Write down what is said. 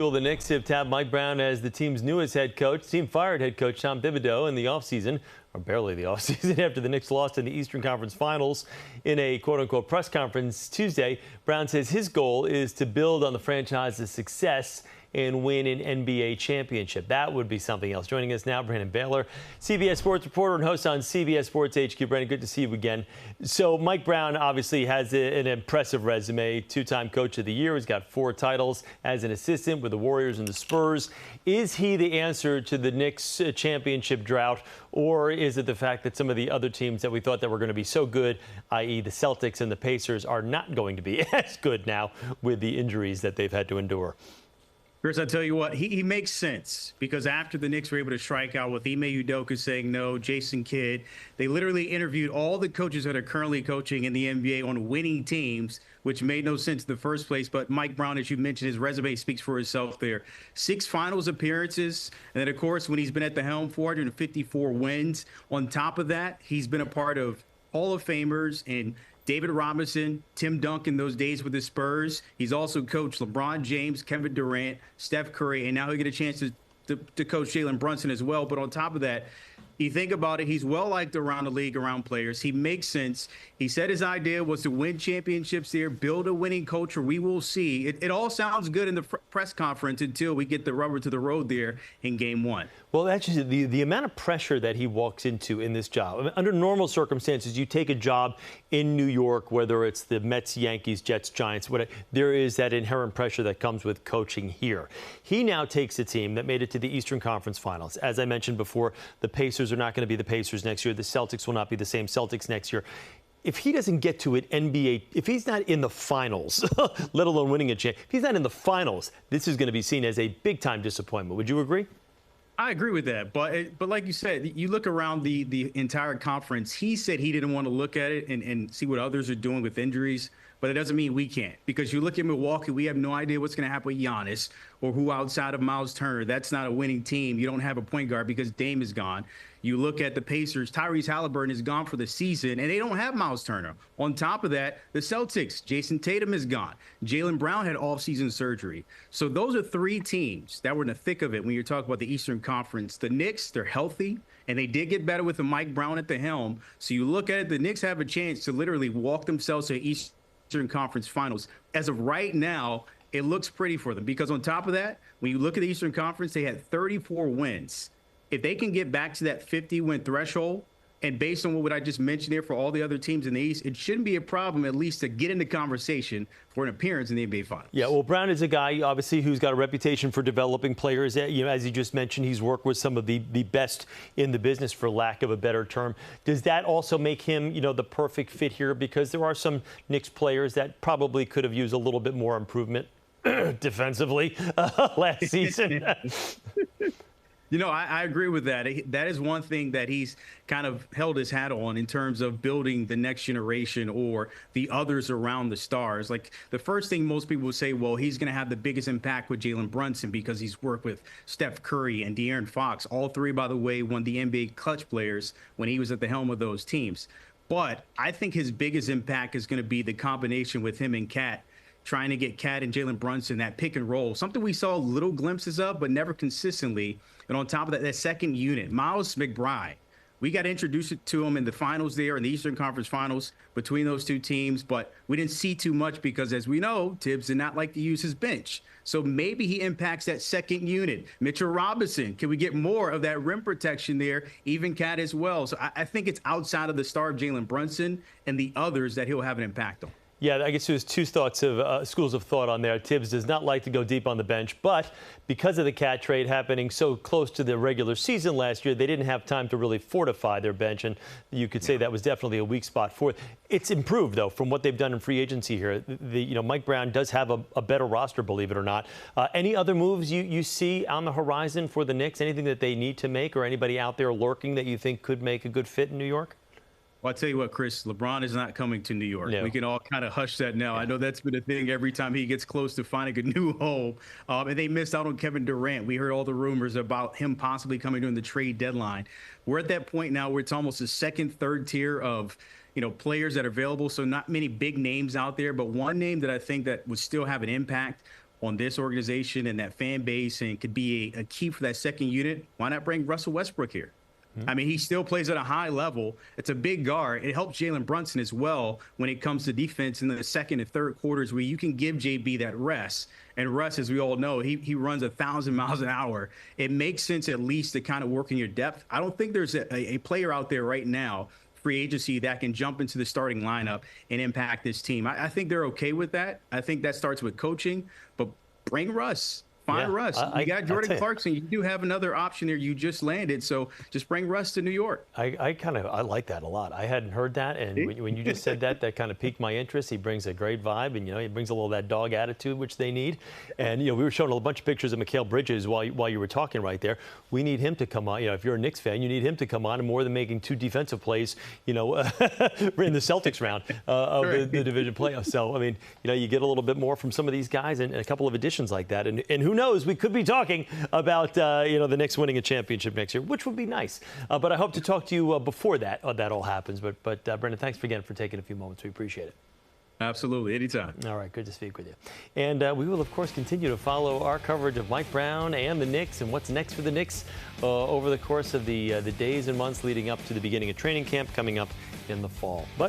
Well, the Knicks have tabbed Mike Brown as the team's newest head coach. The team fired head coach Tom Thibodeau in the offseason, or barely the offseason, after the Knicks lost in the Eastern Conference Finals. In a quote-unquote press conference Tuesday, Brown says his goal is to build on the franchise's success and win an NBA championship. That would be something else. Joining us now, Brandon Baylor, CBS Sports reporter and host on CBS Sports HQ. Brandon, good to see you again. So Mike Brown obviously has an impressive resume, two-time coach of the year. He's got 4 titles as an assistant with the Warriors and the Spurs. Is he the answer to the Knicks championship drought, or is it the fact that some of the other teams that we thought that were going to be so good, i.e. the Celtics and the Pacers, are not going to be as good now with the injuries that they've had to endure? Chris, I tell you what, he makes sense, because after the Knicks were able to strike out with Ime Udoka saying no, Jason Kidd, they literally interviewed all the coaches that are currently coaching in the NBA on winning teams, which made no sense in the first place. But Mike Brown, as you mentioned, his resume speaks for itself there. 6 finals appearances, and then, of course, when he's been at the helm, 454 wins. On top of that, he's been a part of Hall of Famers and David Robinson, Tim Duncan, those days with the Spurs. He's also coached LeBron James, Kevin Durant, Steph Curry, and now he'll get a chance to coach Jalen Brunson as well. But on top of that, you think about it, he's well-liked around the league, around players. He makes sense. He said his idea was to win championships there, build a winning culture. We will see. It all sounds good in the press conference until we get the rubber to the road there in Game 1. Well, actually, the amount of pressure that he walks into in this job. I mean, under normal circumstances, you take a job in New York, whether it's the Mets, Yankees, Jets, Giants, whatever, there is that inherent pressure that comes with coaching here. He now takes a team that made it to the Eastern Conference Finals. As I mentioned before, the Pacers are not going to be the Pacers next year. The Celtics will not be the same Celtics next year. If he doesn't get to an NBA, if he's not in the finals, let alone winning a championship, if he's not in the finals, this is going to be seen as a big-time disappointment. Would you agree? I agree with that. But like you said, you look around the entire conference. He said he didn't want to look at it and see what others are doing with injuries. But it doesn't mean we can't, because you look at Milwaukee, we have no idea what's going to happen with Giannis or who outside of Miles Turner. That's not a winning team. You don't have a point guard because Dame is gone. You look at the Pacers, Tyrese Halliburton is gone for the season, and they don't have Miles Turner. On top of that, the Celtics, Jason Tatum is gone. Jaylen Brown had off-season surgery. So those are 3 teams that were in the thick of it when you're talking about the Eastern Conference. The Knicks, they're healthy, and they did get better with the Mike Brown at the helm. So you look at it, the Knicks have a chance to literally walk themselves to the Eastern Conference Finals. As of right now, it looks pretty for them, because on top of that, when you look at the Eastern Conference, they had 34 wins. If they can get back to that 50-win threshold, and based on what I just mentioned here for all the other teams in the East, it shouldn't be a problem, at least to get in the conversation for an appearance in the NBA Finals. Yeah, well, Brown is a guy, obviously, who's got a reputation for developing players. You know, as you just mentioned, he's worked with some of the best in the business, for lack of a better term. Does that also make him, you know, the perfect fit here? Because there are some Knicks players that probably could have used a little bit more improvement defensively last season. You know, I agree with that. That is one thing that he's kind of held his hat on in terms of building the next generation or the others around the stars. Like, the first thing most people would say, well, he's going to have the biggest impact with Jalen Brunson because he's worked with Steph Curry and De'Aaron Fox. All 3, by the way, won the NBA clutch players when he was at the helm of those teams. But I think his biggest impact is going to be the combination with him and Cat, trying to get Cat and Jalen Brunson, that pick and roll, something we saw little glimpses of, but never consistently. And on top of that, that second unit, Miles McBride, we got introduced to him in the finals there, in the Eastern Conference Finals, between those 2 teams, but we didn't see too much because, as we know, Tibbs did not like to use his bench. So maybe he impacts that second unit. Mitchell Robinson, can we get more of that rim protection there? Even Cat as well. So I think it's outside of the star of Jalen Brunson and the others that he'll have an impact on. Yeah, I guess there's 2 schools of thought on there. Tibbs does not like to go deep on the bench, but because of the Cat trade happening so close to the regular season last year, they didn't have time to really fortify their bench, and you could say that was definitely a weak spot for it. It's improved, though, from what they've done in free agency here. Mike Brown does have a better roster, believe it or not. Any other moves you see on the horizon for the Knicks? Anything that they need to make, or anybody out there lurking that you think could make a good fit in New York? Well, I'll tell you what, Chris, LeBron is not coming to New York. No. We can all kind of hush that now. I know that's been a thing every time he gets close to finding a new home. And they missed out on Kevin Durant. We heard all the rumors about him possibly coming during the trade deadline. We're at that point now where it's almost a second, third tier of, players that are available. So not many big names out there, but one name that I think that would still have an impact on this organization and that fan base and could be a key for that second unit, why not bring Russell Westbrook here? I mean, he still plays at a high level. It's a big guard. It helps Jalen Brunson as well when it comes to defense in the second and third quarters where you can give JB that rest. And Russ, as we all know, he runs 1,000 miles an hour. It makes sense at least to kind of work in your depth. I don't think there's a player out there right now, free agency, that can jump into the starting lineup and impact this team. I think they're okay with that. I think that starts with coaching, but bring Russ. Find Russ. You got Jordan Clarkson. You do have another option there. You just landed, so just bring Russ to New York. I like that a lot. I hadn't heard that, and when you just said that, that kind of piqued my interest. He brings a great vibe, and he brings a little of that dog attitude which they need. And we were showing a bunch of pictures of Mikal Bridges while you were talking right there. We need him to come on. If you're a Knicks fan, you need him to come on, and more than making 2 defensive plays, in the Celtics round of the division playoffs. So I mean, you get a little bit more from some of these guys, and a couple of additions like that, and who knows, we could be talking about the Knicks winning a championship next year, which would be nice. But I hope to talk to you before that all happens. But Brendan, thanks again for taking a few moments. We appreciate it. Absolutely. Anytime. All right. Good to speak with you. And we will, of course, continue to follow our coverage of Mike Brown and the Knicks and what's next for the Knicks over the course of the days and months leading up to the beginning of training camp coming up in the fall. But